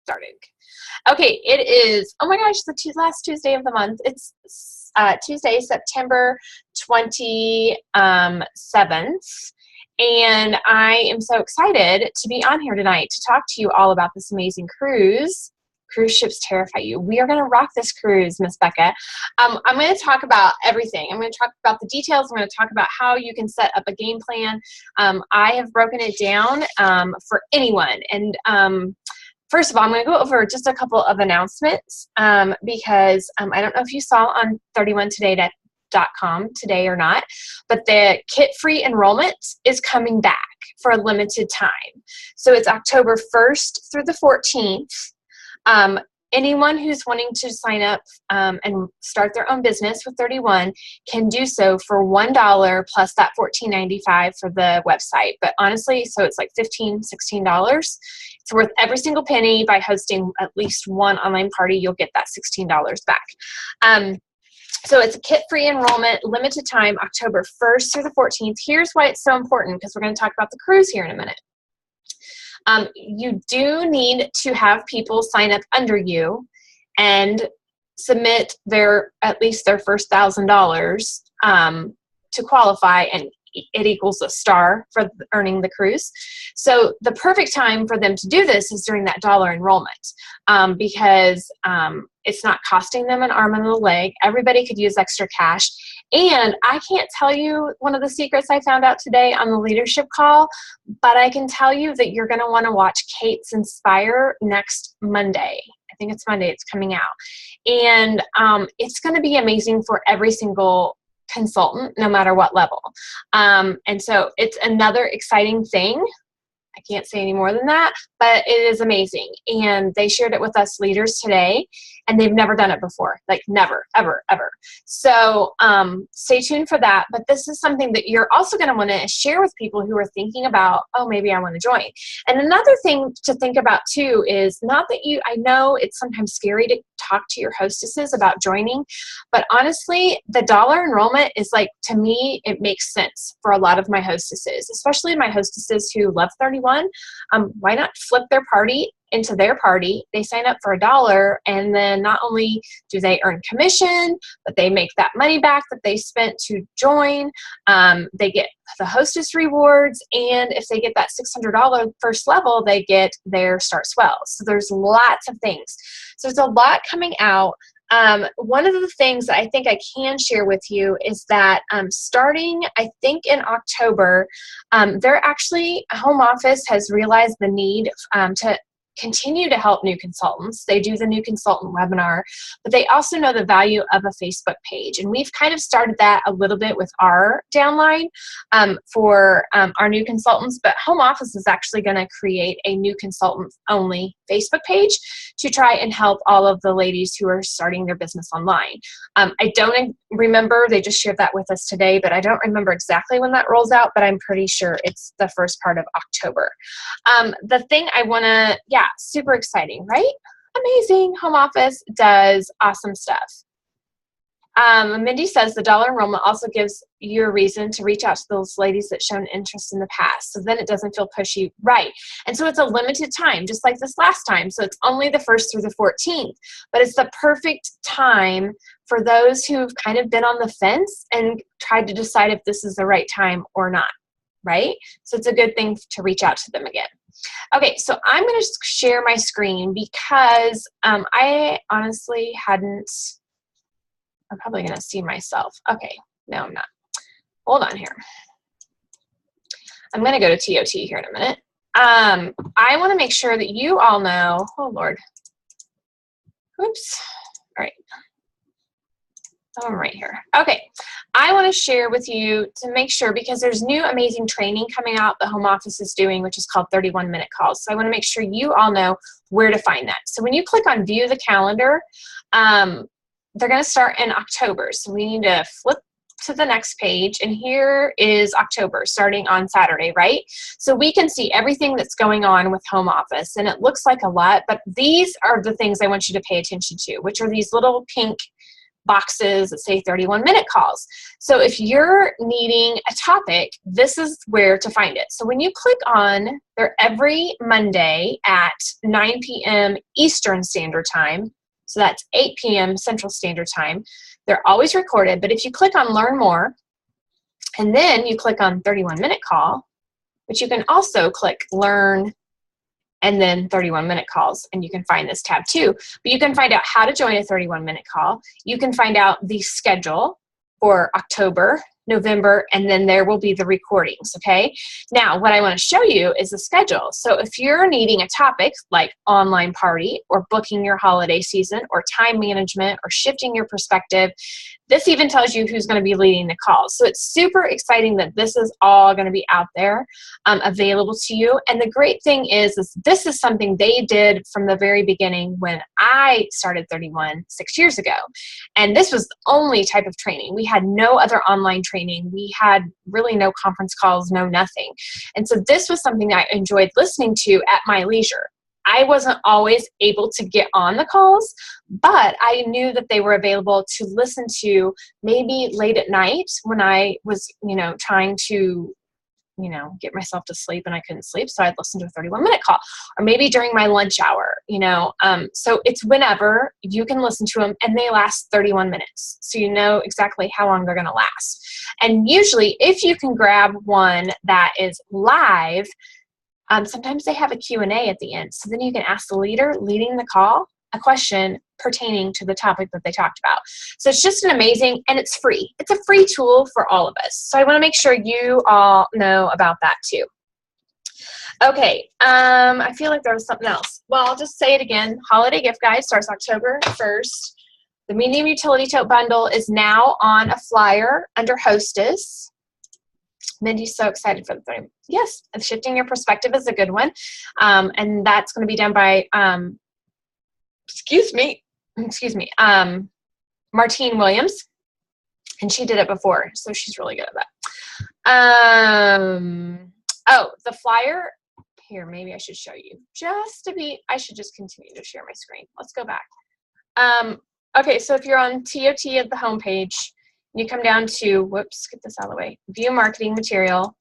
started. Okay, it is, oh my gosh, the last Tuesday of the month. It's Tuesday, September 27th. And I am so excited to be on here tonight to talk to you all about this amazing cruise. Cruise ships terrify you. We are going to rock this cruise, Miss Becca. I'm going to talk about everything. I'm going to talk about the details. I'm going to talk about how you can set up a game plan. I have broken it down for anyone. And first of all, I'm going to go over just a couple of announcements because I don't know if you saw on 31today.com today or not, but the kit-free enrollment is coming back for a limited time. So it's October 1st through the 14th. Anyone who's wanting to sign up and start their own business with 31 can do so for $1 plus that $14.95 for the website. But honestly, so it's like $15, $16. It's worth every single penny. By hosting at least one online party, you'll get that $16 back. So it's a kit-free enrollment, limited time, October 1st through the 14th. Here's why it's so important, because we're going to talk about the cruise here in a minute. You do need to have people sign up under you and submit at least their first $1,000 to qualify, and it equals a star for earning the cruise. So the perfect time for them to do this is during that dollar enrollment because it's not costing them an arm and a leg. Everybody could use extra cash. And I can't tell you one of the secrets I found out today on the leadership call, but I can tell you that you're going to want to watch Kate's Inspire next Monday. I think it's Monday. It's coming out. And it's going to be amazing for every single consultant, no matter what level. And so it's another exciting thing. I can't say any more than that, but it is amazing. And they shared it with us leaders today, and they've never done it before, like never, ever, ever. So stay tuned for that. But this is something that you're also going to want to share with people who are thinking about, oh, maybe I want to join. And another thing to think about too is not that I know it's sometimes scary to talk to your hostesses about joining, but honestly, the dollar enrollment is like, to me, it makes sense for a lot of my hostesses, especially my hostesses who love 31. Why not flip their party into their party? They sign up for $1, and then not only do they earn commission, but they make that money back that they spent to join. They get the hostess rewards, and if they get that $600 first level, they get their Start Swell. So there's lots of things. So there's a lot coming out. One of the things that I think I can share with you is that starting, I think in October, Home Office has realized the need to continue to help new consultants. They do the new consultant webinar, but they also know the value of a Facebook page. And we've kind of started that a little bit with our downline for our new consultants, but Home Office is actually going to create a new consultant only Facebook page to try and help all of the ladies who are starting their business online. I don't remember, they just shared that with us today, but I don't remember exactly when that rolls out, but I'm pretty sure it's the first part of October. The thing I want to, super exciting, right? Amazing. Home Office does awesome stuff. Mindy says the dollar enrollment also gives you a reason to reach out to those ladies that shown interest in the past. So then it doesn't feel pushy. Right. And so it's a limited time, just like this last time. So it's only the 1st through the 14th, but it's the perfect time for those who've kind of been on the fence and tried to decide if this is the right time or not. Right? So it's a good thing to reach out to them again. Okay, so I'm going to share my screen because I honestly I'm probably going to see myself. Okay, no, I'm not. Hold on here. I'm going to go to TOT here in a minute. I want to make sure that you all know, oh Lord. Oops. All right. I'm right here. Okay. I want to share with you to make sure, because there's new amazing training coming out that Home Office is doing, which is called 31-minute calls. So I want to make sure you all know where to find that. So when you click on view the calendar, they're going to start in October. So we need to flip to the next page, and here is October starting on Saturday, right? So we can see everything that's going on with Home Office, and it looks like a lot, but these are the things I want you to pay attention to, which are these little pink boxes that say 31-minute calls. So if you're needing a topic, this is where to find it. So when you click on, they're every Monday at 9 p.m. Eastern Standard Time. So that's 8 p.m. Central Standard Time. They're always recorded, but if you click on Learn More, and then you click on 31-minute call, but you can also click Learn and then 31-minute calls, and you can find this tab too. But you can find out how to join a 31-minute call. You can find out the schedule for October, November, and then there will be the recordings, okay? Now, what I want to show you is the schedule. So if you're needing a topic like online party or booking your holiday season or time management or shifting your perspective, this even tells you who's going to be leading the calls. So it's super exciting that this is all going to be out there available to you. And the great thing is this is something they did from the very beginning when I started 31 6 years ago. And this was the only type of training. We had no other online training. We had really no conference calls, no nothing. And so this was something I enjoyed listening to at my leisure. I wasn't always able to get on the calls, but I knew that they were available to listen to maybe late at night when I was, trying to, get myself to sleep and I couldn't sleep. So I'd listen to a 31-minute call, or maybe during my lunch hour, so it's whenever you can listen to them, and they last 31 minutes. So you know exactly how long they're going to last. And usually if you can grab one that is live, sometimes they have a Q&A at the end. So then you can ask the leader leading the call a question pertaining to the topic that they talked about. So it's just an amazing, and it's free. It's a free tool for all of us. So I want to make sure you all know about that too. Okay, I feel like there was something else. Well, I'll just say it again. Holiday gift guide starts October 1st. The medium utility tote bundle is now on a flyer under Hostess. Mindy's so excited for the 30. Yes, shifting your perspective is a good one. And that's going to be done by, Martine Williams. And she did it before, so she's really good at that. Oh, the flyer. Here, maybe I should show you. I should just continue to share my screen. Let's go back. Okay, so if you're on TOT at the homepage, you come down to, whoops, get this out of the way, view marketing material.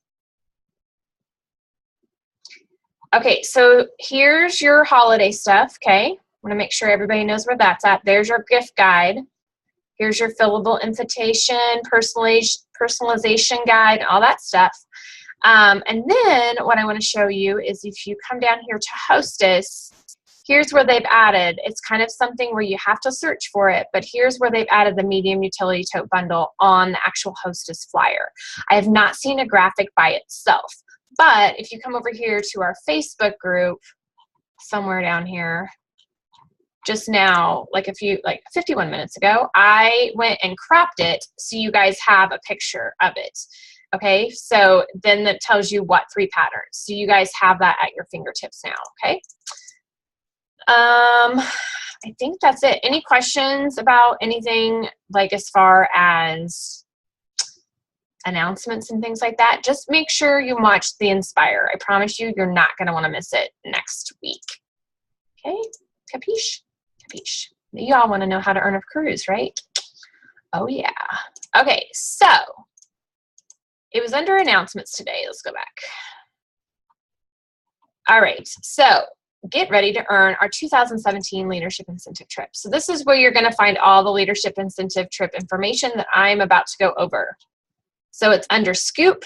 Okay, so here's your holiday stuff, okay? I want to make sure everybody knows where that's at. There's your gift guide. Here's your fillable invitation, personalization guide, all that stuff. And then what I want to show you is if you come down here to Hostess, here's where they've added, it's kind of something where you have to search for it, but here's where they've added the medium utility tote bundle on the actual Hostess flyer. I have not seen a graphic by itself, but if you come over here to our Facebook group, somewhere down here, just now, like 51 minutes ago, I went and cropped it so you guys have a picture of it. Okay, so then that tells you what 3 patterns. So you guys have that at your fingertips now, okay? I think that's it. Any questions about anything, like as far as announcements and things like that? Just make sure you watch the Inspire. I promise you, you're not going to want to miss it next week. Okay, capiche? Capiche. You all want to know how to earn a cruise, right? Oh, yeah. Okay, so it was under announcements today. Let's go back. All right, so get ready to earn our 2017 Leadership Incentive Trip. So this is where you're going to find all the Leadership Incentive Trip information that I'm about to go over. So it's under Scoop,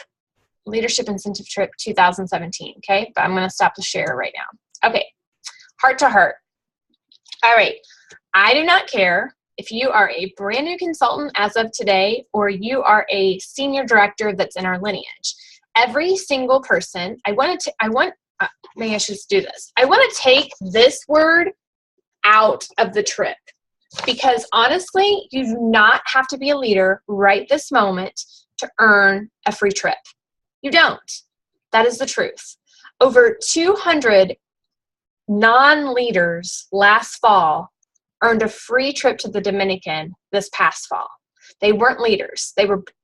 Leadership Incentive Trip 2017, okay? But I'm going to stop the share right now. Okay, heart to heart. All right, I do not care if you are a brand new consultant as of today or you are a senior director that's in our lineage. Every single person, maybe I should just do this. I want to take this word out of the trip because honestly, you do not have to be a leader right this moment to earn a free trip. You don't. That is the truth. Over 200 non-leaders last fall earned a free trip to the Dominican this past fall. They weren't leaders.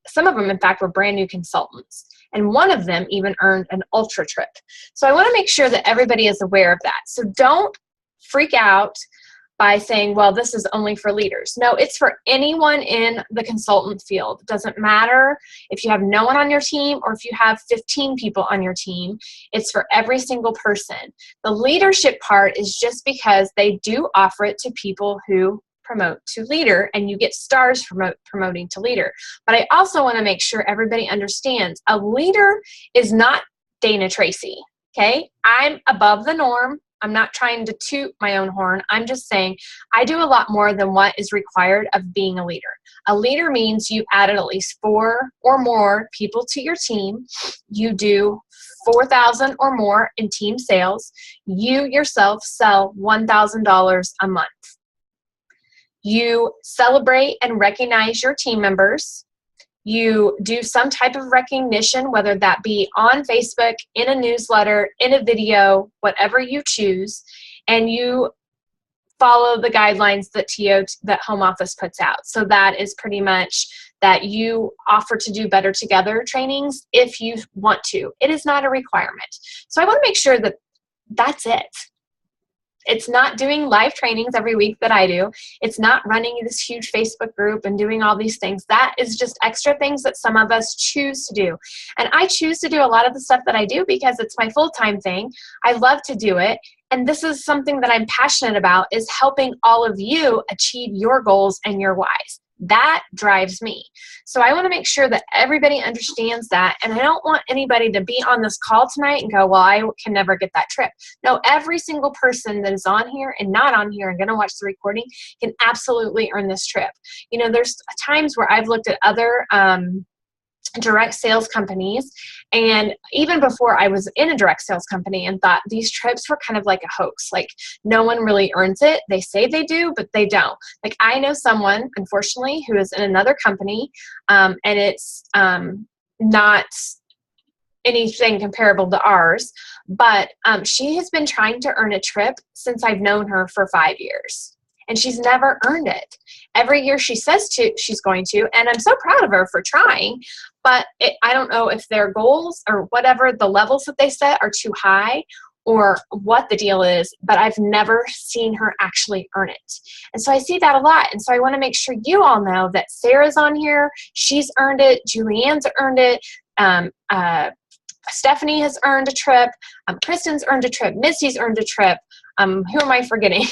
Some of them, in fact, were brand new consultants. And one of them even earned an ultra trip. So I want to make sure that everybody is aware of that. So don't freak out. by saying, well, this is only for leaders. No, it's for anyone in the consultant field. It doesn't matter if you have no one on your team or if you have 15 people on your team. It's for every single person. The leadership part is just because they do offer it to people who promote to leader, and you get stars for promoting to leader. But I also want to make sure everybody understands a leader is not Dana Tracy. Okay, I'm above the norm. I'm not trying to toot my own horn. I'm just saying I do a lot more than what is required of being a leader. A leader means you've added at least 4 or more people to your team. You do 4,000 or more in team sales. You yourself sell $1,000 a month. You celebrate and recognize your team members. You do some type of recognition, whether that be on Facebook, in a newsletter, in a video, whatever you choose, and you follow the guidelines that Home Office puts out. So that is pretty much that you offer to do better together trainings if you want to. It is not a requirement. So I want to make sure that that's it. It's not doing live trainings every week that I do. It's not running this huge Facebook group and doing all these things. That is just extra things that some of us choose to do. And I choose to do a lot of the stuff that I do because it's my full-time thing. I love to do it. And this is something that I'm passionate about, is helping all of you achieve your goals and your whys. That drives me. So I want to make sure that everybody understands that. And I don't want anybody to be on this call tonight and go, well, I can never get that trip. No, every single person that is on here and not on here and going to watch the recording can absolutely earn this trip. You know, there's times where I've looked at other direct sales companies, and even before I was in a direct sales company, and thought these trips were kind of like a hoax. Like, no one really earns it. They say they do, but they don't. Like, I know someone, unfortunately, who is in another company, and it's not anything comparable to ours, but she has been trying to earn a trip since I've known her for 5 years. And she's never earned it. Every year she says she's going to, and I'm so proud of her for trying, but I don't know if their goals or whatever, the levels that they set are too high or what the deal is, but I've never seen her actually earn it. And so I see that a lot. And so I want to make sure you all know that Sarah's on here. She's earned it. Julianne's earned it. Stephanie has earned a trip. Kristen's earned a trip. Missy's earned a trip. Who am I forgetting?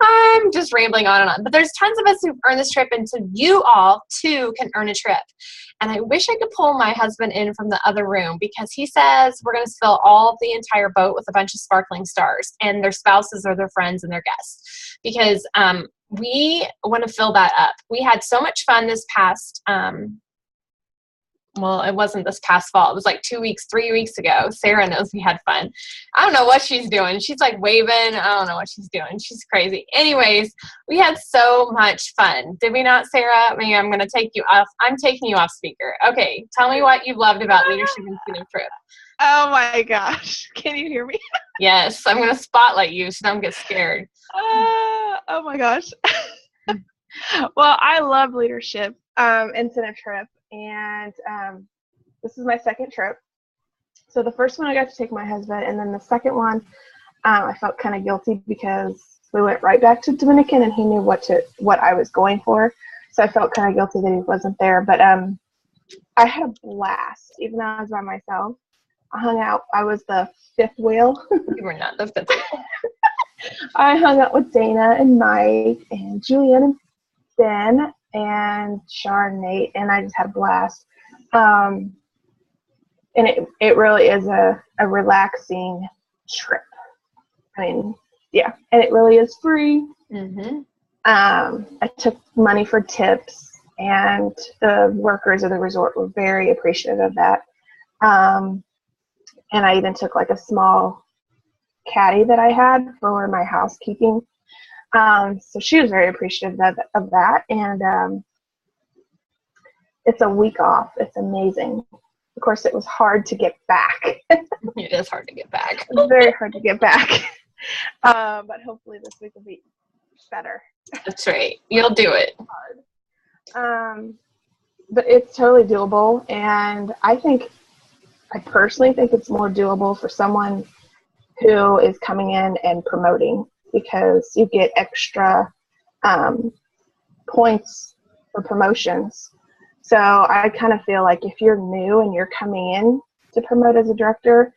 I'm just rambling on and on. But there's tons of us who've earned this trip, and so you all, too, can earn a trip. And I wish I could pull my husband in from the other room, because he says we're going to fill all the entire boat with a bunch of sparkling stars and their spouses or their friends and their guests, because we want to fill that up. We had so much fun this past well, it wasn't this past fall. It was like 3 weeks ago. Sarah knows we had fun. I don't know what she's doing. She's like waving. I don't know what she's doing. She's crazy. Anyways, we had so much fun. Did we not, Sarah? Maybe I'm going to take you off. I'm taking you off speaker. Okay. Tell me what you loved about Leadership Incentive Trip. Oh my gosh. Can you hear me? Yes. I'm going to spotlight you so don't get scared. Oh my gosh. Well, I love Leadership Incentive Trip. And this is my second trip. So the first one I got to take my husband, and then the second one I felt kind of guilty because we went right back to Dominican, and he knew what I was going for. So I felt kind of guilty that he wasn't there. But I had a blast, even though I was by myself. I hung out. I was the fifth wheel. You were not the fifth wheel. I hung out with Dana and Mike and Julianne and Ben and Char and Nate, and I just had a blast. And it really is a relaxing trip. I mean, yeah, and it really is free. Mm-hmm. I took money for tips, and the workers of the resort were very appreciative of that. And I even took like a small caddy that I had for my housekeeping. So she was very appreciative of that. And it's a week off. It's amazing. Of course, it was hard to get back. It is hard to get back. It's very hard to get back. But hopefully this week will be better. That's right. You'll do it. But it's totally doable. And I personally think it's more doable for someone who is coming in and promoting. because you get extra points for promotions. So I kind of feel like if you're new and you're coming in to promote as a director,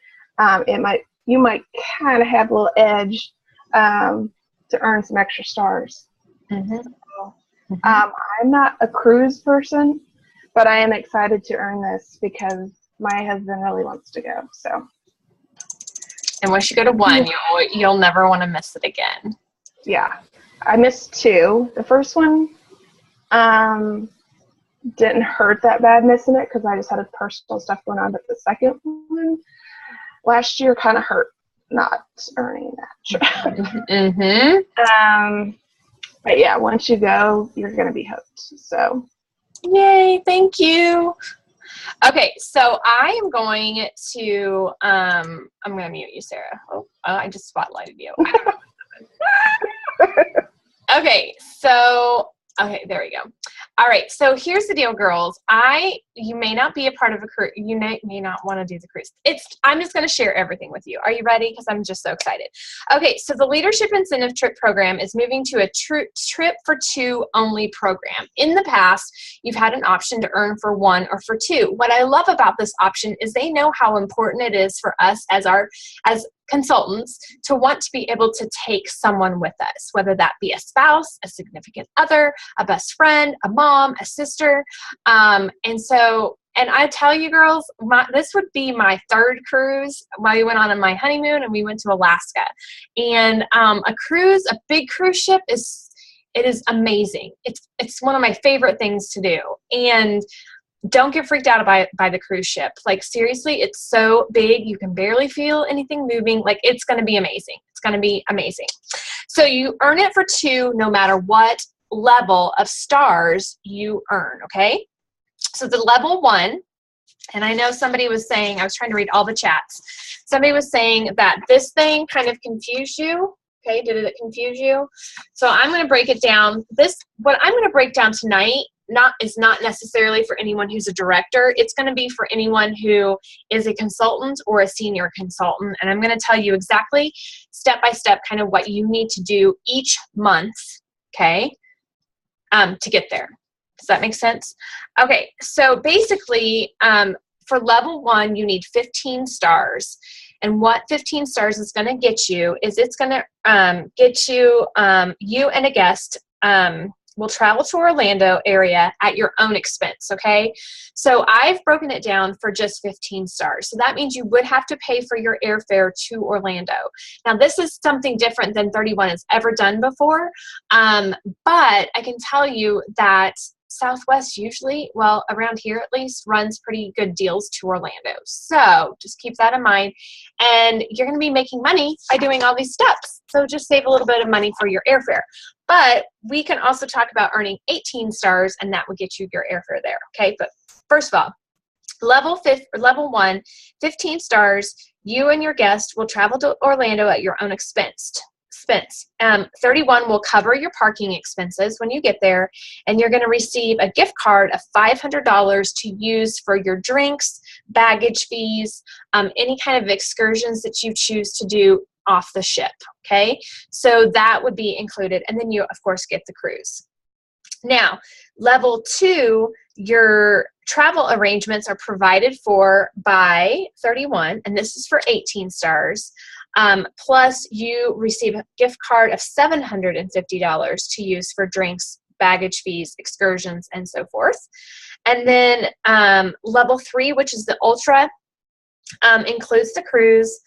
you might kind of have a little edge to earn some extra stars. Mm-hmm. So, I'm not a cruise person, but I am excited to earn this because my husband really wants to go. So, and once you go to one, you'll never want to miss it again. Yeah, I missed 2. The first one didn't hurt that bad missing it because I just had a personal stuff going on. But the second one last year kind of hurt not earning that. Mm-hmm. But yeah, once you go, you're going to be hooked. So, yay! Thank you. Okay, so I am going to I'm going to mute you, Sarah. Oh, I just spotlighted you. I don't know what happened. Okay, there we go. All right, so here's the deal, girls. You may not be a part of a cruise. You may not want to do the cruise. I'm just going to share everything with you. Are you ready? Because I'm just so excited. Okay, so the Leadership Incentive Trip Program is moving to a trip for 2 only program. In the past, you've had an option to earn for 1 or for 2. What I love about this option is they know how important it is for us as consultants to want to be able to take someone with us, whether that be a spouse, a significant other, a best friend, a mom, a sister. And I tell you girls, this would be my 3rd cruise. We went on my honeymoon and we went to Alaska. And a big cruise ship is amazing. It's one of my favorite things to do. And don't get freaked out by the cruise ship. Like, seriously, it's so big, you can barely feel anything moving. Like, it's going to be amazing. It's going to be amazing. So you earn it for 2 no matter what level of stars you earn, okay? So the level 1, and I know somebody was saying, I was trying to read all the chats. Somebody was saying that this thing kind of confused you. Okay, did it confuse you? So I'm going to break it down. What I'm going to break down tonight is not necessarily for anyone who's a director. It's going to be for anyone who is a consultant or a senior consultant. And I'm going to tell you exactly step by step kind of what you need to do each month, okay, to get there. Does that make sense? Okay, so basically for level 1, you need 15 stars. And what 15 stars is going to get you is it's going to get you, you and a guest will travel to Orlando area at your own expense, okay? So I've broken it down for just 15 stars. So that means you would have to pay for your airfare to Orlando. Now, this is something different than 31 has ever done before, but I can tell you that Southwest usually, well, around here at least, runs pretty good deals to Orlando. So just keep that in mind. And you're going to be making money by doing all these steps. So just save a little bit of money for your airfare. But we can also talk about earning 18 stars, and that would get you your airfare there. Okay, but first of all, level 1, 15 stars, you and your guest will travel to Orlando at your own expense. 31 will cover your parking expenses when you get there, and you're going to receive a gift card of $500 to use for your drinks, baggage fees, any kind of excursions that you choose to do off the ship, okay? So that would be included, and then you, of course, get the cruise. Now, level 2, your travel arrangements are provided for by 31, and this is for 18 stars. Plus, you receive a gift card of $750 to use for drinks, baggage fees, excursions, and so forth. And then level 3, which is the Ultra, includes the cruise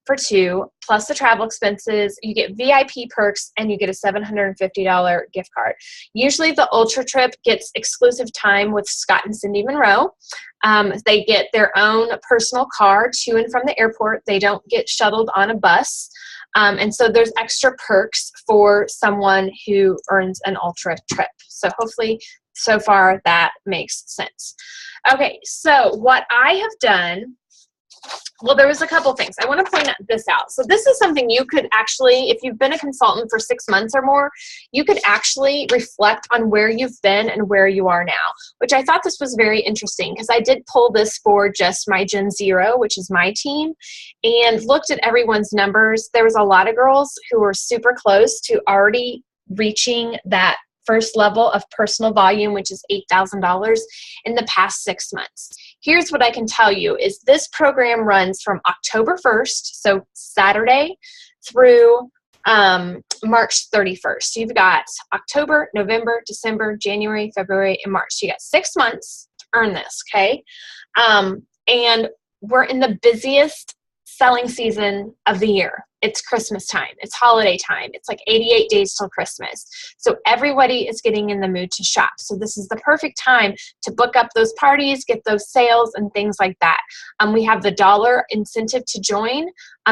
for 2, plus the travel expenses. You get VIP perks, and you get a $750 gift card. Usually the Ultra trip gets exclusive time with Scott and Cindy Monroe. They get their own personal car to and from the airport. They don't get shuttled on a bus. And so there's extra perks for someone who earns an Ultra trip. So hopefully so far that makes sense. Okay, so what I have done Well, there was a couple things. I want to point this out. So this is something you could actually, if you've been a consultant for 6 months or more, you could actually reflect on where you've been and where you are now, which I thought this was very interesting because I did pull this for just my Gen Zero, which is my team, and looked at everyone's numbers. There was a lot of girls who were super close to already reaching that first level of personal volume, which is $8,000 in the past 6 months. Here's what I can tell you is this program runs from October 1st, so Saturday, through March 31st. So you've got October, November, December, January, February, and March. So you got 6 months to earn this, okay? And we're in the busiest selling season of the year. It's Christmas time. It's holiday time. It's like 88 days till Christmas. So everybody is getting in the mood to shop. So this is the perfect time to book up those parties, get those sales and things like that. We have the $1 incentive to join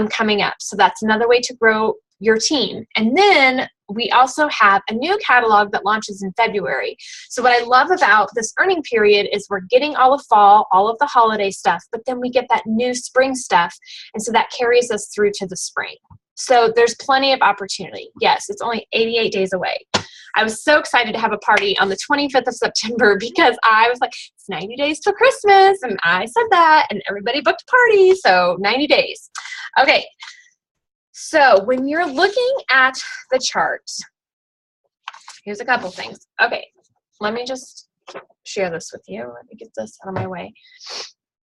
coming up. So that's another way to grow your team. And then we also have a new catalog that launches in February. So what I love about this earning period is we're getting all of fall, all of the holiday stuff, but then we get that new spring stuff. And so that carries us through to the spring. So there's plenty of opportunity. Yes, it's only 88 days away. I was so excited to have a party on the 25th of September because I was like, it's 90 days till Christmas. And I said that and everybody booked a party. So 90 days. Okay. So when you're looking at the chart, here's a couple things. Okay, let me just share this with you. Let me get this out of my way.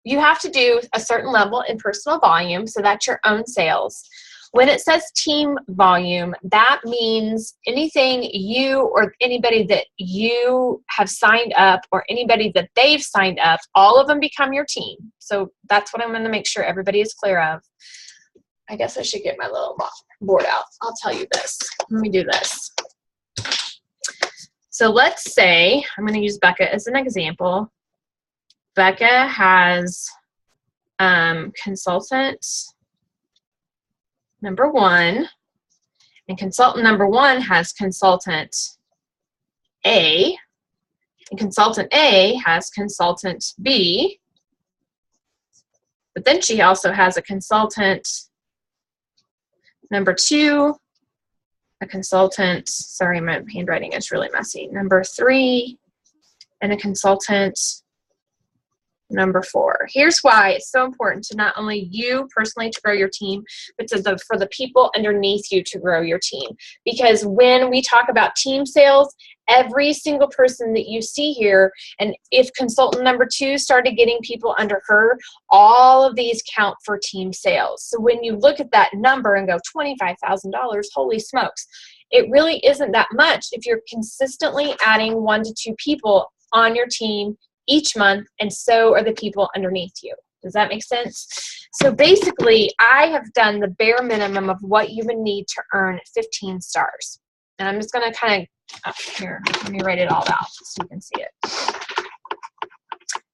You have to do a certain level in personal volume, so that's your own sales. When it says team volume, that means anything you or anybody that you have signed up or anybody that they've signed up, all of them become your team. So that's what I'm going to make sure everybody is clear of. I guess I should get my little board out. I'll tell you this. Let me do this. So let's say, I'm going to use Becca as an example. Becca has consultant number 1, and consultant number 1 has consultant A, and consultant A has consultant B, but then she also has a consultant number 2, a consultant, sorry, my handwriting is really messy, number 3, and a consultant number 4. Here's why it's so important to not only you personally to grow your team, but for the people underneath you to grow your team. Because when we talk about team sales, every single person that you see here, and if consultant number 2 started getting people under her, all of these count for team sales. So when you look at that number and go $25,000, holy smokes, it really isn't that much if you're consistently adding 1 to 2 people on your team each month, and so are the people underneath you. Does that make sense? So basically, I have done the bare minimum of what you would need to earn 15 stars. And I'm just going to kind of, here, let me write it all out so you can see it.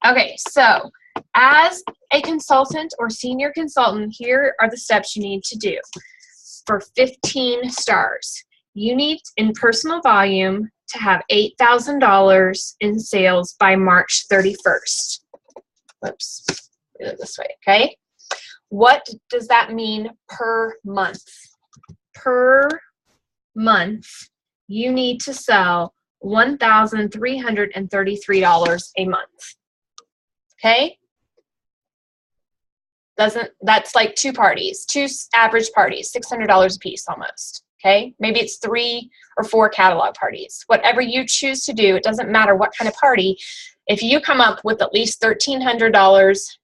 Okay, so as a consultant or senior consultant, here are the steps you need to do for 15 stars. You need, in personal volume, to have $8,000 in sales by March 31st. Whoops, do it this way, okay? What does that mean per month? Per month, you need to sell $1,333 a month, okay? That's like 2 parties, 2 average parties, $600 a piece almost. Okay, maybe it's 3 or 4 catalog parties. Whatever you choose to do, it doesn't matter what kind of party. If you come up with at least $1,300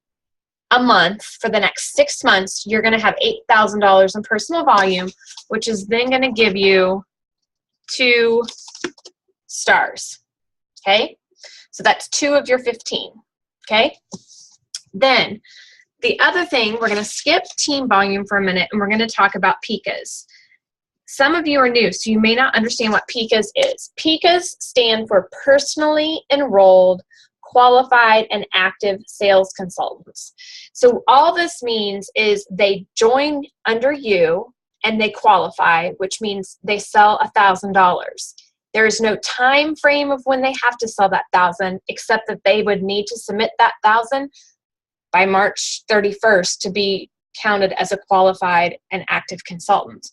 a month for the next 6 months, you're going to have $8,000 in personal volume, which is then going to give you 2 stars. Okay, so that's 2 of your 15. Okay, then the other thing, we're going to skip team volume for a minute, and we're going to talk about PICAs. Some of you are new, so you may not understand what PICAs is. PICAs stand for Personally Enrolled, Qualified, and Active Sales Consultants. So all this means is they join under you and they qualify, which means they sell $1,000. There is no time frame of when they have to sell that $1,000, except that they would need to submit that $1,000 by March 31st to be counted as a qualified and active consultant.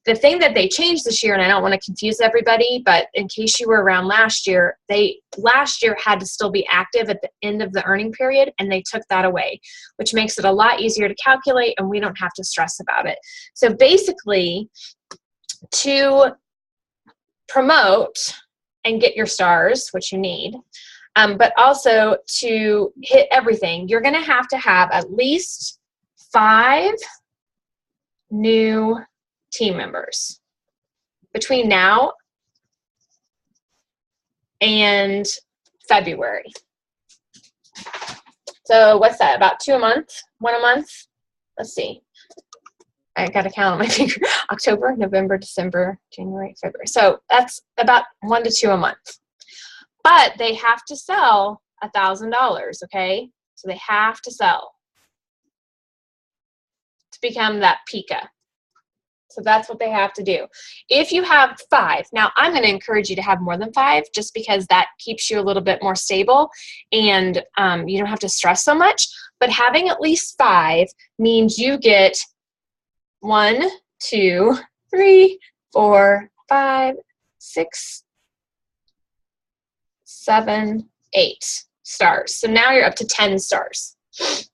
The thing that they changed this year, and I don't want to confuse everybody, but in case you were around last year, they last year had to still be active at the end of the earning period, and they took that away, which makes it a lot easier to calculate, and we don't have to stress about it. So basically, to promote and get your stars, which you need, but also to hit everything, you're going to have at least 5 new team members between now and February. So what's that, about 2 a month? 1 a month? Let's see. I got to count on my finger. October, November, December, January, February. So that's about 1 to 2 a month. But they have to sell $1,000, okay? So they have to sell to become that PICA. So that's what they have to do. If you have 5, now I'm going to encourage you to have more than 5 just because that keeps you a little bit more stable and you don't have to stress so much. But having at least 5 means you get 1, 2, 3, 4, 5, 6, 7, 8 stars. So now you're up to 10 stars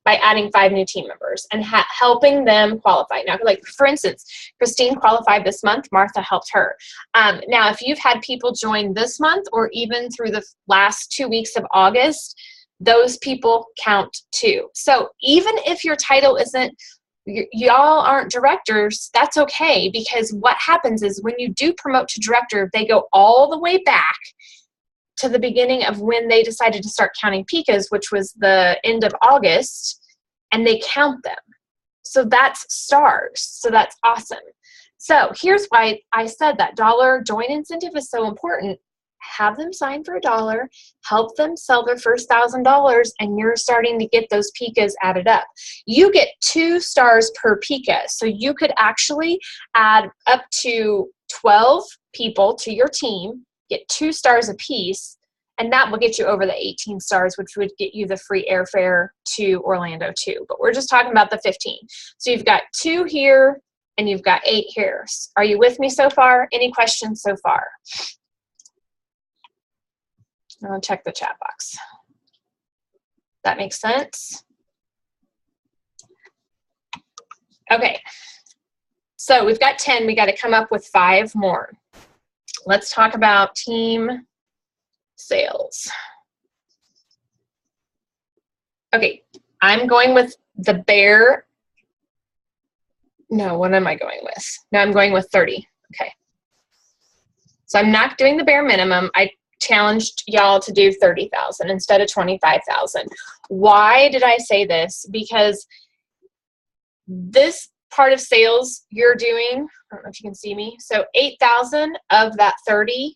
by adding 5 new team members and helping them qualify. Now, like for instance, Christine qualified this month. Martha helped her. Now, if you've had people join this month or even through the last 2 weeks of August, those people count too. So even if your title isn't, y'all aren't directors, that's okay, because what happens is when you do promote to director, they go all the way back to the beginning of when they decided to start counting PICAs, which was the end of August, and they count them. So that's stars. So that's awesome. So here's why I said that dollar join incentive is so important. Have them sign for $1, help them sell their first $1,000, and you're starting to get those PICAs added up. You get 2 stars per PICA, so you could actually add up to 12 people to your team, get 2 stars apiece, and that will get you over the 18 stars, which would get you the free airfare to Orlando too. But we're just talking about the 15. So you've got 2 here, and you've got 8 here. Are you with me so far? Any questions so far? I'll check the chat box. That makes sense? Okay. So we've got 10. We got to come up with 5 more. Let's talk about team sales. Okay. I'm going with the bare. No, what am I going with? No, I'm going with 30. Okay. So I'm not doing the bare minimum. I challenged y'all to do 30,000 instead of 25,000. Why did I say this? Because this part of sales you're doing, I don't know if you can see me, so 8,000 of that 30,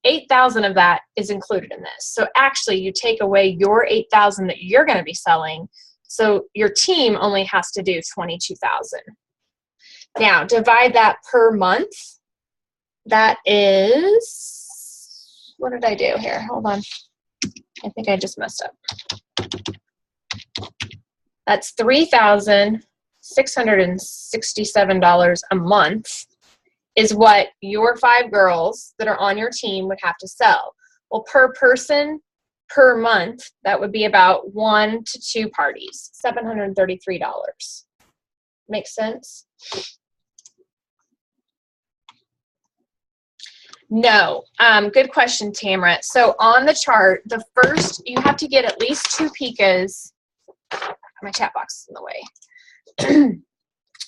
8,000 of that is included in this. So actually you take away your 8,000 that you're going to be selling, so your team only has to do 22,000. Now divide that per month. That is, what did I do here? Hold on. I think I just messed up. That's $3,667 a month is what your 5 girls that are on your team would have to sell. Well, per person, per month, that would be about 1 to 2 parties, $733. Make sense? No. Good question, Tamara. So on the chart, the first, you have to get at least 2 PICAs. My chat box is in the way.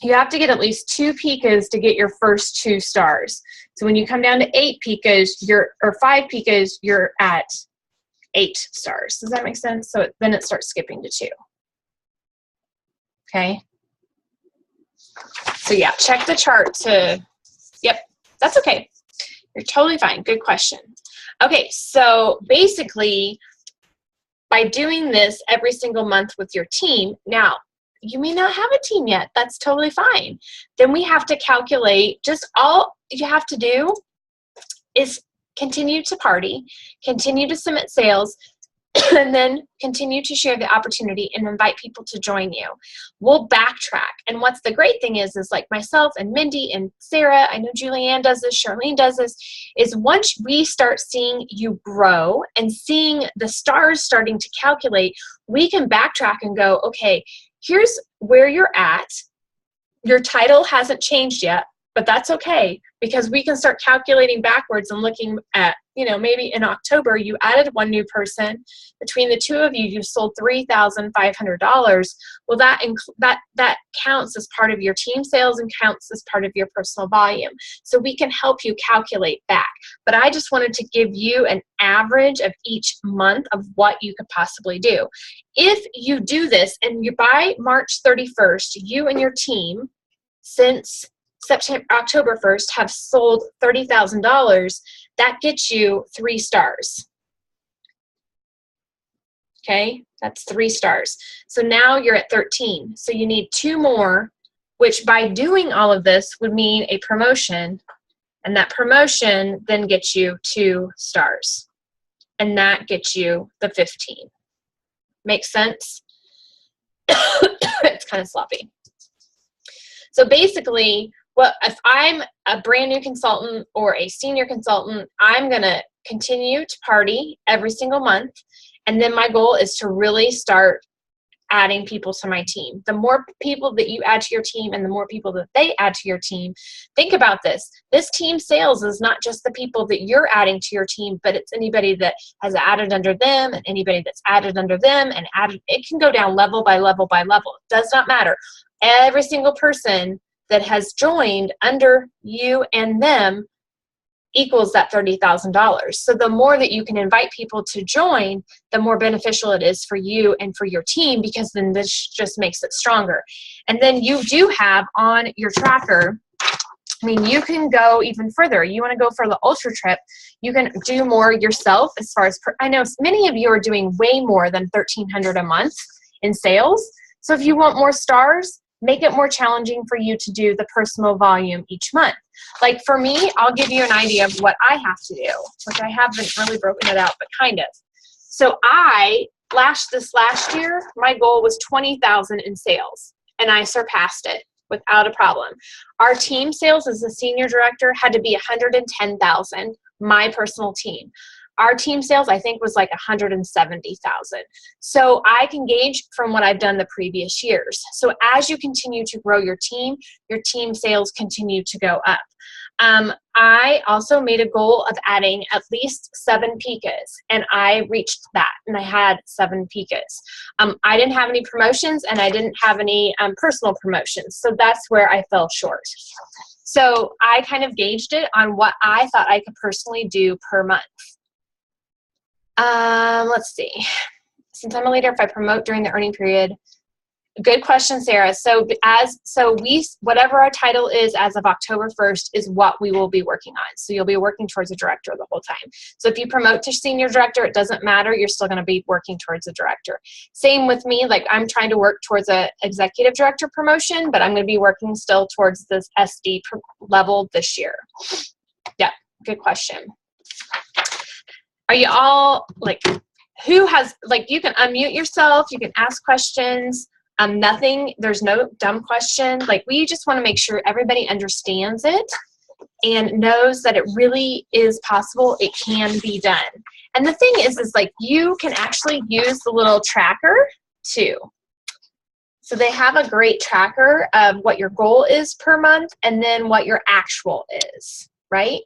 You have to get at least 2 PICAs to get your first 2 stars. So when you come down to 8 PICAs, or 5 PICAs, you're at 8 stars. Does that make sense? So then it starts skipping to 2. Okay. So yeah, check the chart to, yep, that's okay. You're totally fine. Good question. Okay, so basically, by doing this every single month with your team, now, you may not have a team yet. That's totally fine. Then we have to calculate, just all you have to do is continue to party, continue to submit sales, and then continue to share the opportunity and invite people to join you. We'll backtrack. And what's the great thing is like myself and Mindy and Sarah, I know Julianne does this, Charlene does this, is once we start seeing you grow and seeing the stars starting to calculate, we can backtrack and go, okay, here's where you're at. Your title hasn't changed yet, but that's okay, because we can start calculating backwards and looking at, maybe in October you added one new person. Between the two of you, you sold $3,500. Well, that counts as part of your team sales and counts as part of your personal volume. So we can help you calculate back. But I just wanted to give you an average of each month of what you could possibly do. If you do this and you by March 31st, you and your team, since October 1st, have sold $30,000, that gets you 3 stars. Okay, that's 3 stars. So now you're at 13. So you need 2 more, which by doing all of this would mean a promotion. And that promotion then gets you 2 stars. And that gets you the 15. Make sense? It's kind of sloppy. So basically, if I'm a brand new consultant or a senior consultant, I'm going to continue to party every single month. And then my goal is to really start adding people to my team. The more people that you add to your team and the more people that they add to your team, think about this. This team sales is not just the people that you're adding to your team, but it's anybody that has added under them and anybody that's added under them and added. It can go down level by level by level. It does not matter. Every single person that has joined under you and them equals that $30,000. So the more that you can invite people to join, the more beneficial it is for you and for your team, because then this just makes it stronger. And then you do have on your tracker, you can go even further. You want to go for the ultra trip, you can do more yourself as far as, I know many of you are doing way more than $1,300 a month in sales. So if you want more stars, make it more challenging for you to do the personal volume each month. Like for me, I'll give you an idea of what I have to do, which I haven't really broken it out, but kind of. So this last year, my goal was 20,000 in sales, and I surpassed it without a problem. Our team sales as a senior director had to be 110,000, my personal team. Our team sales, I think, was like 170,000. So I can gauge from what I've done the previous years. So as you continue to grow your team sales continue to go up. I also made a goal of adding at least 7 PICAs, and I reached that, and I had 7 PICAs. I didn't have any promotions, and I didn't have any personal promotions, so that's where I fell short. So I kind of gauged it on what I thought I could personally do per month. Let's see. Since I'm a leader, if I promote during the earning period, good question, Sarah. Whatever our title is as of October 1st is what we will be working on. So you'll be working towards a director the whole time. So if you promote to senior director, it doesn't matter. You're still going to be working towards a director. Same with me. Like I'm trying to work towards a executive director promotion, but I'm going to be working still towards this SD level this year. Yeah, good question. Are you all who has, you can unmute yourself, you can ask questions, there's no dumb question. We just want to make sure everybody understands it and knows that it really is possible, it can be done. And the thing is you can actually use the little tracker too. So they have a great tracker of what your goal is per month and then what your actual is. Right?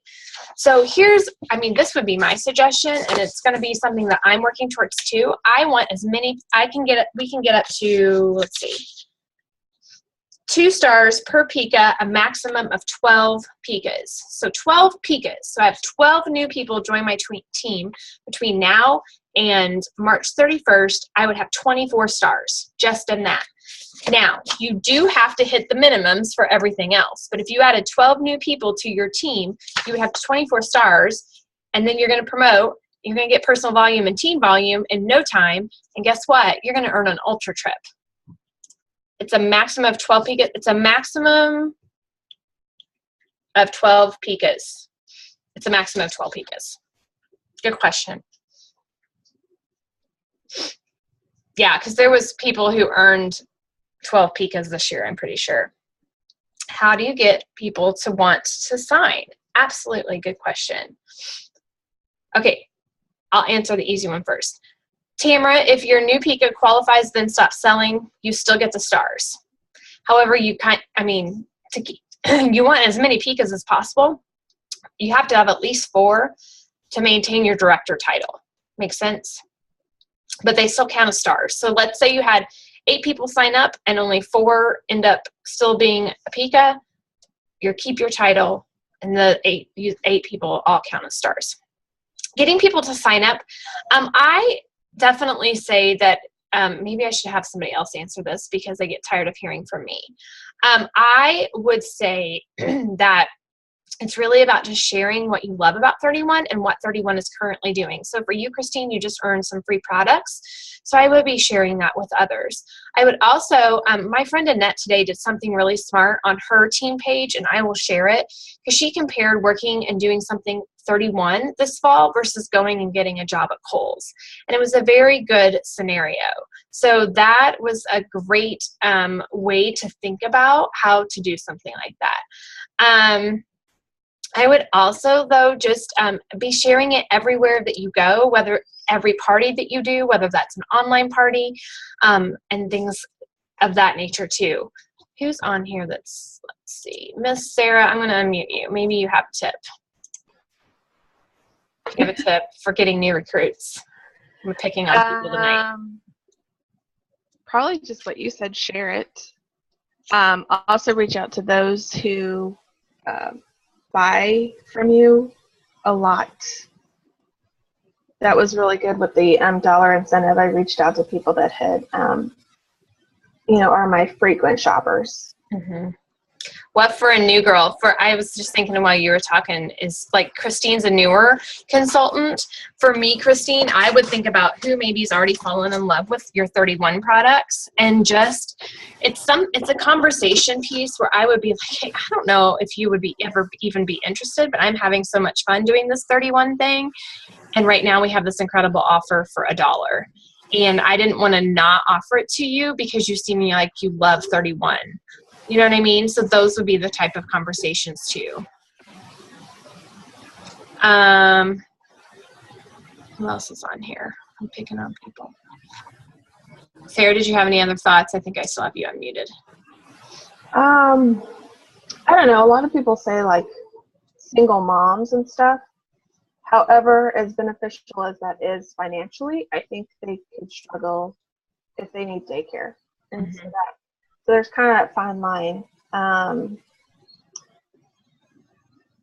So this would be my suggestion, and it's going to be something that I'm working towards too. I want as many, we can get up to, let's see, 2 stars per PICA, a maximum of 12 PICAs. So 12 PICAs. So I have 12 new people join my team between now and March 31st. I would have 24 stars just in that. Now, you do have to hit the minimums for everything else. But if you added 12 new people to your team, you would have 24 stars, and then you're going to promote. You're going to get personal volume and team volume in no time. And guess what? You're going to earn an ultra trip. It's a maximum of 12 PICAs. It's a maximum of 12 PICAs. It's a maximum of 12 PICAs. Good question. Yeah, because there was people who earned 12 Pikas this year, I'm pretty sure. How do you get people to want to sign? Absolutely good question. Okay, I'll answer the easy one first. Tamara, if your new Pika qualifies, then stop selling, you still get the stars. However, you you want as many Pikas as possible. You have to have at least 4 to maintain your director title. Makes sense? But they still count as stars. So let's say you had 8 people sign up and only 4 end up still being a Pika. You keep your title, and the 8 people all count as stars. Getting people to sign up, I definitely say that maybe I should have somebody else answer this because I get tired of hearing from me. I would say that it's really about just sharing what you love about 31 and what 31 is currently doing. So for you, Christine, you just earned some free products. So I would be sharing that with others. I would also, my friend Annette today did something really smart on her team page, and I will share it because she compared working and doing something 31 this fall versus going and getting a job at Kohl's. And it was a very good scenario. So that was a great way to think about how to do something like that. I would also, though, just be sharing it everywhere that you go, whether every party that you do, whether that's an online party, and things of that nature, too. Who's on here let's see. Miss Sarah, I'm going to unmute you. Maybe you have a tip. You have a tip for getting new recruits. I'm picking on people tonight. Probably just what you said, share it. Also reach out to those who buy from you a lot. That was really good with the dollar incentive. I reached out to people that had, are my frequent shoppers. Mm-hmm. What for a new girl? I was just thinking while you were talking is like Christine's a newer consultant. For me, Christine, I would think about who maybe's already fallen in love with your 31 products, and just it's a conversation piece where I would be like, hey, I don't know if you would ever even be interested, but I'm having so much fun doing this 31 thing, and right now we have this incredible offer for $1. And I didn't want to not offer it to you because you seem like you love 31. You know what I mean? So those would be the type of conversations too. Who else is on here? I'm picking on people. Sarah, did you have any other thoughts? I think I still have you unmuted. I don't know. A lot of people say like single moms and stuff. However, as beneficial as that is financially, I think they could struggle if they need daycare. And Mm-hmm. So there's kind of that fine line.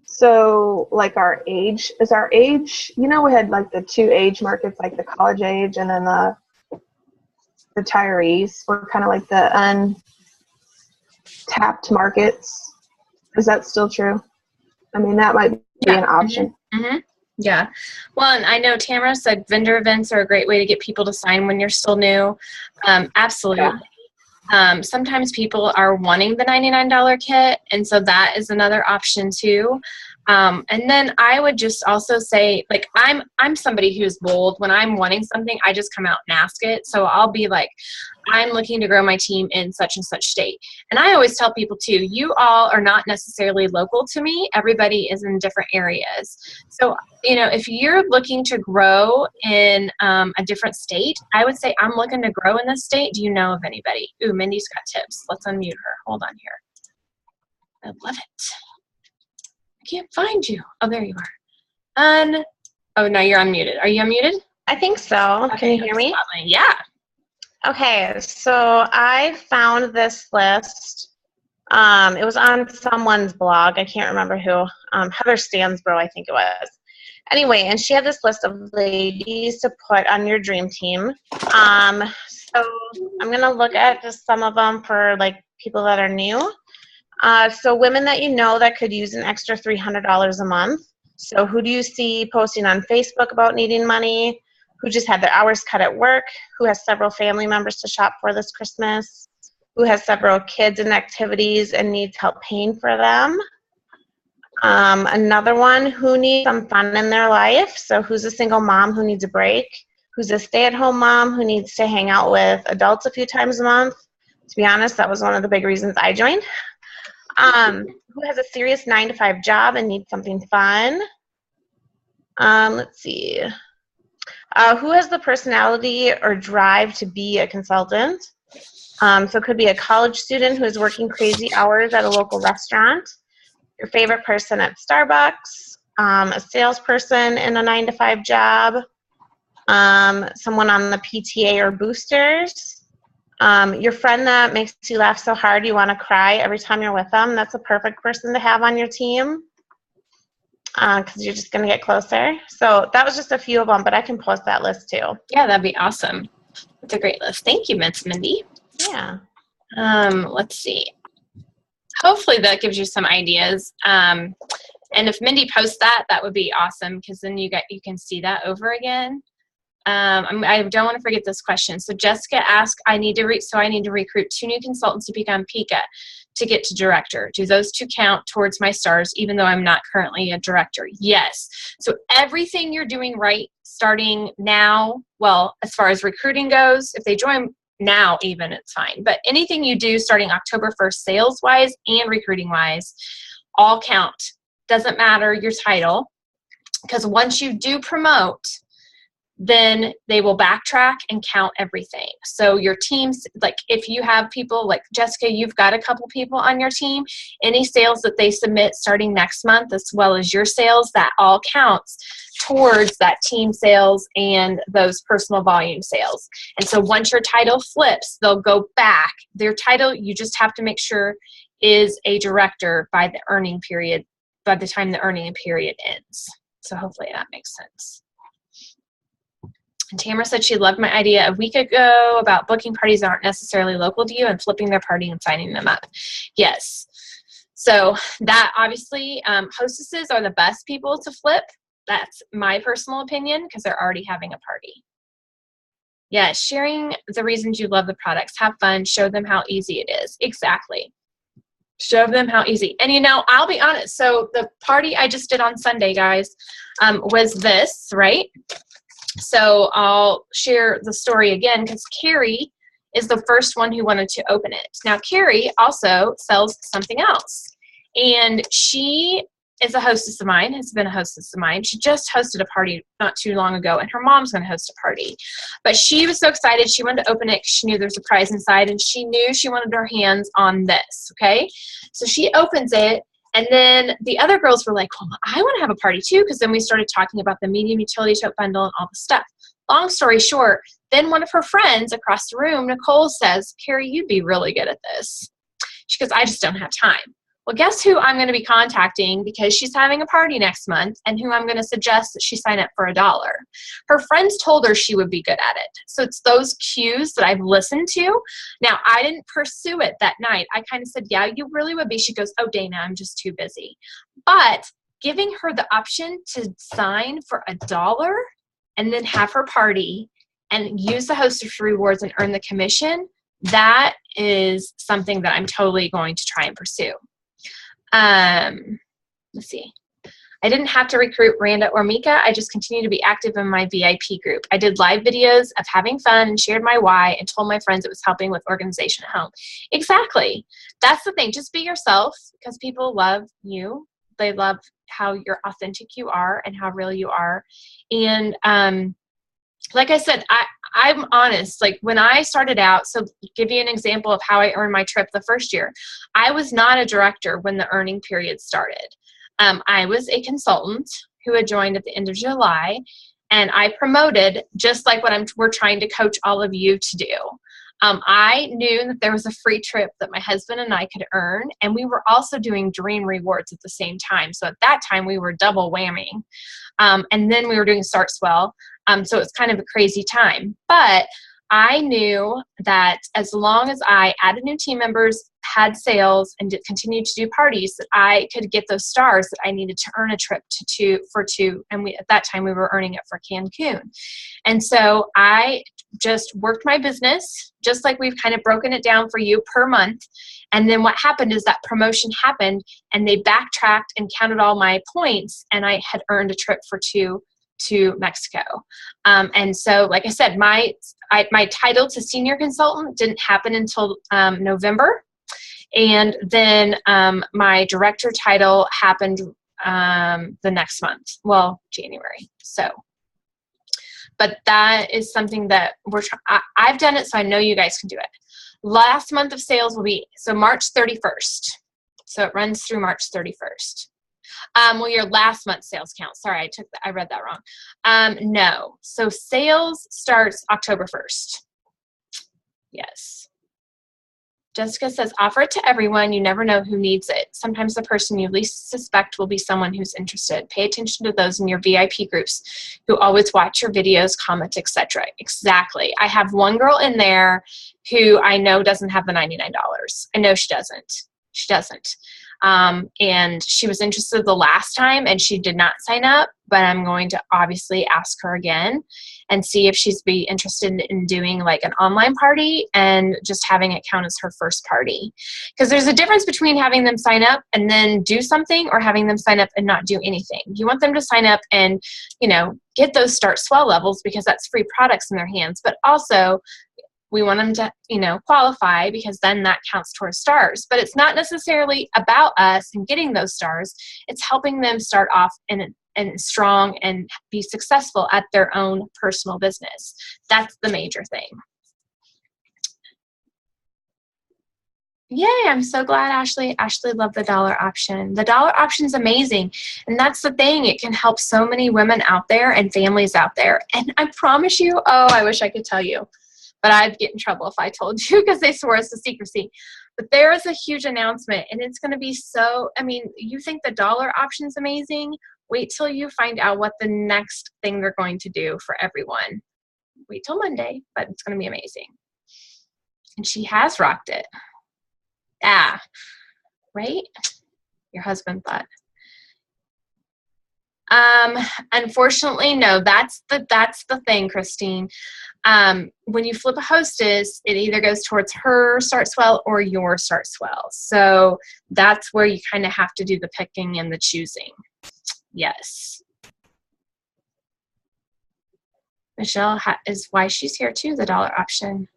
So like our age, we had like the 2 age markets, like the college age and then the retirees were kind of like the untapped markets. Is that still true? I mean, that might be an option. Mm-hmm. Yeah. Well, and I know Tamara said vendor events are a great way to get people to sign when you're still new. Absolutely. Yeah. Sometimes people are wanting the $99 kit, and so that is another option too. And then I would just also say, like, I'm somebody who's bold. When I'm wanting something, I just come out and ask it. So I'll be like, I'm looking to grow my team in such and such state. And I always tell people too, you all are not necessarily local to me. Everybody is in different areas. So, if you're looking to grow in a different state, I would say, I'm looking to grow in this state. Do you know of anybody? Ooh, Mindy's got tips. Let's unmute her. Hold on here. I love it. I can't find you. Oh, there you are. Oh, no, you're unmuted. Are you unmuted? I think so. Okay, can you hear me? Yeah. Okay, so I found this list. It was on someone's blog. I can't remember who. Heather Stansbro, I think it was. Anyway, and she had this list of ladies to put on your dream team. So I'm going to look at just some of them for like people that are new. So women that you know that could use an extra $300 a month. So who do you see posting on Facebook about needing money? Who just had their hours cut at work? Who has several family members to shop for this Christmas? Who has several kids and activities and needs help paying for them? Another one, who needs some fun in their life? So who's a single mom who needs a break? who's a stay-at-home mom who needs to hang out with adults a few times a month. To be honest, that was one of the big reasons I joined. Who has a serious 9-to-5 job and needs something fun. Let's see. Who has the personality or drive to be a consultant? So it could be a college student who is working crazy hours at a local restaurant, your favorite person at Starbucks, a salesperson in a 9-to-5 job, someone on the PTA or boosters, your friend that makes you laugh so hard you want to cry every time you're with them. That's a perfect person to have on your team because you're just going to get closer. So that was just a few of them, but I can post that list too. Yeah, that'd be awesome. That's a great list. Thank you, Miss Mindy. Yeah. Let's see. Hopefully that gives you some ideas. And if Mindy posts that, that would be awesome because then you can see that over again. I don't want to forget this question. So Jessica asked, I need to recruit 2 new consultants to become PICA to get to director. Do those 2 count towards my stars, even though I'm not currently a director? Yes. So everything you're doing right, starting now, well, as far as recruiting goes, if they join now even, it's fine. But anything you do starting October 1st, sales-wise and recruiting-wise, all count. Doesn't matter your title, because once you do promote, then they will backtrack and count everything. So your teams, like if you have people like Jessica, you've got a couple people on your team, any sales that they submit starting next month, as well as your sales, that all counts towards that team sales and those personal volume sales. And so once your title flips, they'll go back. Their title, you just have to make sure is a director by the earning period, by the time the earning period ends. So hopefully that makes sense. And Tamara said she loved my idea a week ago about booking parties that aren't necessarily local to you and flipping their party and signing them up. Yes. So that obviously hostesses are the best people to flip. That's my personal opinion because they're already having a party. Yeah, sharing the reasons you love the products. Have fun. Show them how easy it is. Exactly. Show them how easy. And you know, I'll be honest. So the party I just did on Sunday, guys, was this, right? So I'll share the story again because Carrie is the first one who wanted to open it. Now, Carrie also sells something else. And she is a hostess of mine, has been a hostess of mine. She just hosted a party not too long ago, and her mom's going to host a party. But she was so excited. She wanted to open it because she knew there was a prize inside, and she knew she wanted her hands on this, okay? So she opens it. And then the other girls were like, well, I want to have a party too, because then we started talking about the medium utility tote bundle and all the stuff. Long story short, then one of her friends across the room, Nicole, says, Carrie, you'd be really good at this. She goes, I just don't have time. Well, guess who I'm going to be contacting because she's having a party next month and who I'm going to suggest that she sign up for $1. Her friends told her she would be good at it. So it's those cues that I've listened to. Now, I didn't pursue it that night. I kind of said, yeah, you really would be. She goes, oh, Dana, I'm just too busy. But giving her the option to sign for $1 and then have her party and use the hostess rewards and earn the commission, that is something that I'm totally going to try and pursue. Let's see. I didn't have to recruit Randa or Mika. I just continue to be active in my VIP group. I did live videos of having fun and shared my why and told my friends it was helping with organization at home. Exactly. That's the thing. Just be yourself because people love you. They love how you're authentic you are and how real you are. And like I said, I'm honest. Like when I started out, so give you an example of how I earned my trip the first year. I was not a director when the earning period started. I was a consultant who had joined at the end of July, and I promoted just like what we're trying to coach all of you to do. I knew that there was a free trip that my husband and I could earn, and we were also doing Dream Rewards at the same time. So at that time, we were double whamming. And then we were doing Start Swell. So it's kind of a crazy time. But I knew that as long as I added new team members, had sales, and continued to do parties, that I could get those stars that I needed to earn a trip for two. And at that time, we were earning it for Cancun. And so I just worked my business, just like we've kind of broken it down for you per month. And then what happened is that promotion happened, and they backtracked and counted all my points, and I had earned a trip for two to Mexico. And so, like I said, my title to senior consultant didn't happen until November. And then my director title happened the next month, well, January. So, but that is something that I've done it, so I know you guys can do it. Last month of sales will be, so March 31st. So it runs through March 31st. Well, your last month's sales count. Sorry, I read that wrong. No. So sales starts October 1st. Yes. Jessica says, offer it to everyone. You never know who needs it. Sometimes the person you least suspect will be someone who's interested. Pay attention to those in your VIP groups who always watch your videos, comment, etc. Exactly. I have one girl in there who I know doesn't have the $99. I know she doesn't. She doesn't. And she was interested the last time and she did not sign up, but I'm going to obviously ask her again and see if she's be interested in doing like an online party and just having it count as her first party. Because there's a difference between having them sign up and then do something or having them sign up and not do anything. You want them to sign up and, you know, get those Start Swell levels because that's free products in their hands, but also we want them to, you know, qualify because then that counts towards stars. But it's not necessarily about us and getting those stars. It's helping them start off in strong and be successful at their own personal business. That's the major thing. Yay, I'm so glad, Ashley. Ashley loved the dollar option. The dollar option is amazing. And that's the thing. It can help so many women out there and families out there. And I promise you, oh, I wish I could tell you. But I'd get in trouble if I told you because they swore us to secrecy. But there is a huge announcement, and it's going to be so, I mean, you think the dollar option is amazing? Wait till you find out what the next thing they're going to do for everyone. Wait till Monday, but it's going to be amazing. And she has rocked it. Ah, right? Your husband thought. Unfortunately, no, that's the thing, Christine. When you flip a hostess, it either goes towards her Start Swell or your Start Swell. So that's where you kind of have to do the picking and the choosing. Yes. Michelle is why she's here too, the dollar option.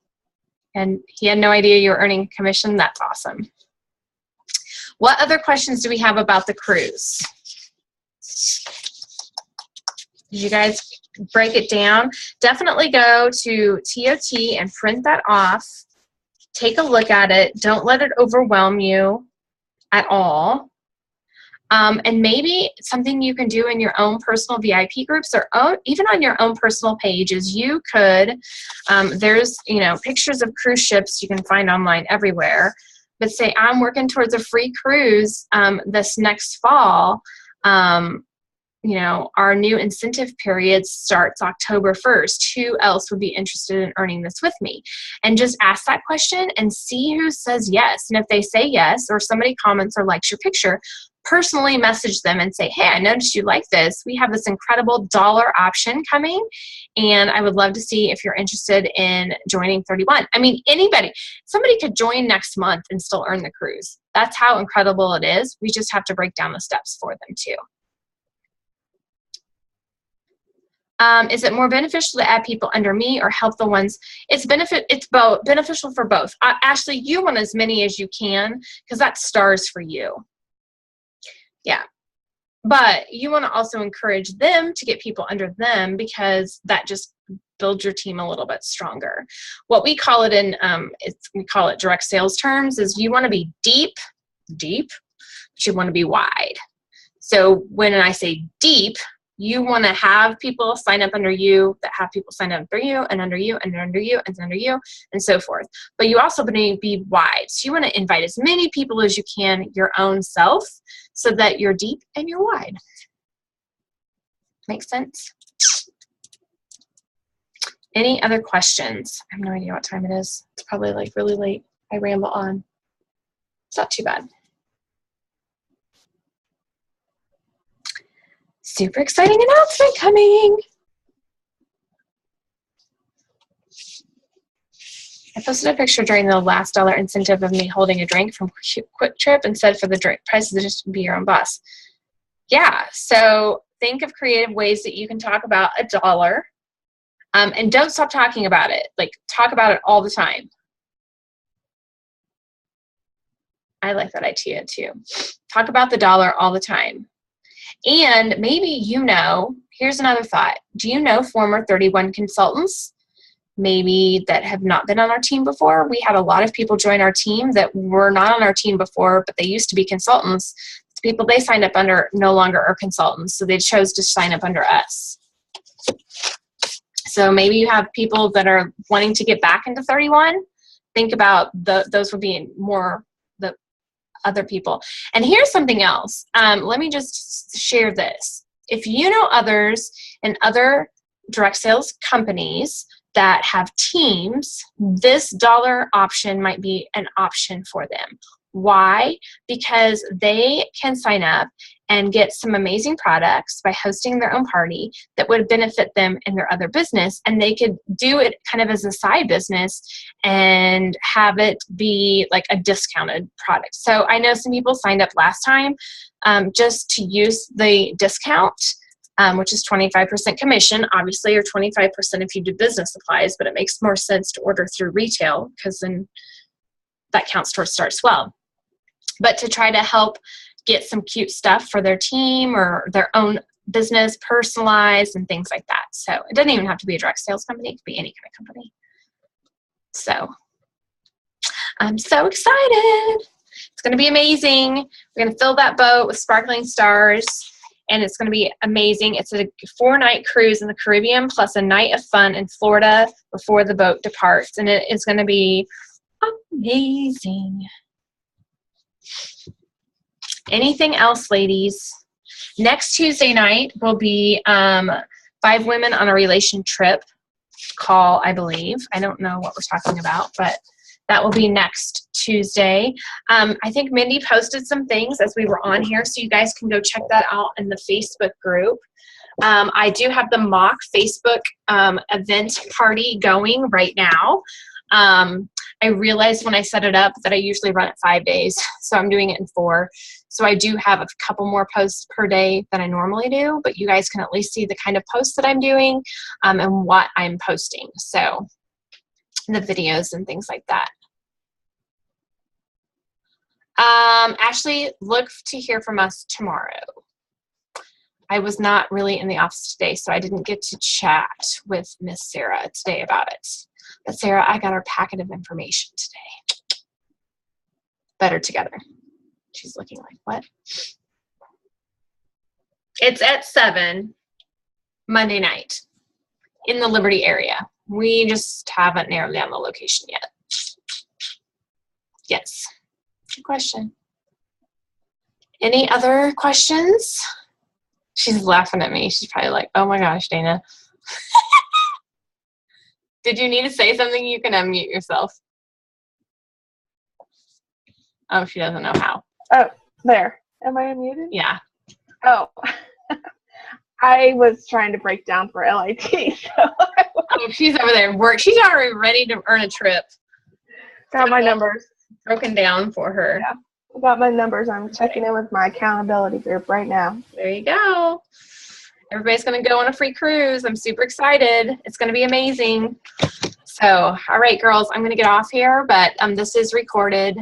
And he had no idea you were earning commission. That's awesome. What other questions do we have about the cruise? Did you guys break it down? Definitely go to TOT and print that off. Take a look at it. Don't let it overwhelm you at all. And maybe something you can do in your own personal VIP groups or even on your own personal pages, you could, there's, you know, pictures of cruise ships you can find online everywhere, but say, I'm working towards a free cruise this next fall. You know, our new incentive period starts October 1st. Who else would be interested in earning this with me? And just ask that question and see who says yes. And if they say yes, or somebody comments or likes your picture, personally message them and say, hey, I noticed you like this. We have this incredible dollar option coming, and I would love to see if you're interested in joining 31. I mean, somebody could join next month and still earn the cruise. That's how incredible it is. We just have to break down the steps for them too. Is it more beneficial to add people under me or help the ones? It's both beneficial for both. Ashley, you want as many as you can because that's stars for you. Yeah. But you want to also encourage them to get people under them because that just builds your team a little bit stronger. What we call it we call it direct sales terms is you want to be deep, but you want to be wide. So when I say deep, you want to have people sign up under you that have people sign up under you and under you and under you and under you and so forth. But you also want to be wide. So you want to invite as many people as you can your own self so that you're deep and you're wide. Make sense? Any other questions? I have no idea what time it is. It's probably like really late. I ramble on. It's not too bad. Super exciting announcement coming. I posted a picture during the last dollar incentive of me holding a drink from Quick Trip and said for the drink prices just be your own boss. Yeah, so think of creative ways that you can talk about $1. And don't stop talking about it. Like, talk about it all the time. I like that idea too. Talk about the dollar all the time. And maybe here's another thought. Do you know former 31 consultants, maybe that have not been on our team before? We had a lot of people join our team that were not on our team before, but they used to be consultants. The people they signed up under no longer are consultants, so they chose to sign up under us. So maybe you have people that are wanting to get back into 31. Think about those would be more the other people. And here's something else. Let me just share this. If you know others in other direct sales companies that have teams, this dollar option might be an option for them. Why? Because they can sign up and get some amazing products by hosting their own party that would benefit them in their other business, and they could do it kind of as a side business and have it be like a discounted product. So I know some people signed up last time just to use the discount, which is 25% commission, obviously, or 25% if you do business supplies, but it makes more sense to order through retail because then that counts towards Start Swell. But to try to help get some cute stuff for their team or their own business, personalized and things like that. So it doesn't even have to be a direct sales company. It could be any kind of company. So I'm so excited. It's going to be amazing. We're going to fill that boat with sparkling stars, and it's going to be amazing. It's a 4-night cruise in the Caribbean plus a night of fun in Florida before the boat departs, and it is going to be amazing. Anything else, ladies? Next Tuesday night will be 5 Women on a Relation Trip call, I believe. I don't know what we're talking about, but that will be next Tuesday. I think Mindy posted some things as we were on here, so you guys can go check that out in the Facebook group. I do have the mock Facebook event party going right now. I realized when I set it up that I usually run it 5 days, so I'm doing it in 4. So I do have a couple more posts per day than I normally do, but you guys can at least see the kind of posts that I'm doing and what I'm posting. So the videos and things like that. Ashley, look to hear from us tomorrow. I was not really in the office today, so I didn't get to chat with Miss Sarah today about it. But Sarah, I got our packet of information today. Better Together. She's looking like, what? It's at 7 Monday night in the Liberty area. We just haven't narrowed down the location yet. Yes. Good question. Any other questions? She's laughing at me. She's probably like, oh my gosh, Dana. Did you need to say something? You can unmute yourself. Oh, she doesn't know how. Oh, there. Am I unmuted? Yeah. Oh. I was trying to break down for LIT. So Oh, she's over there. She's already ready to earn a trip. got my numbers. Broken down for her. Yeah. I got my numbers. I'm checking in with my accountability group right now. There you go. Everybody's going to go on a free cruise. I'm super excited. It's going to be amazing. So, all right, girls, I'm going to get off here, but this is recorded.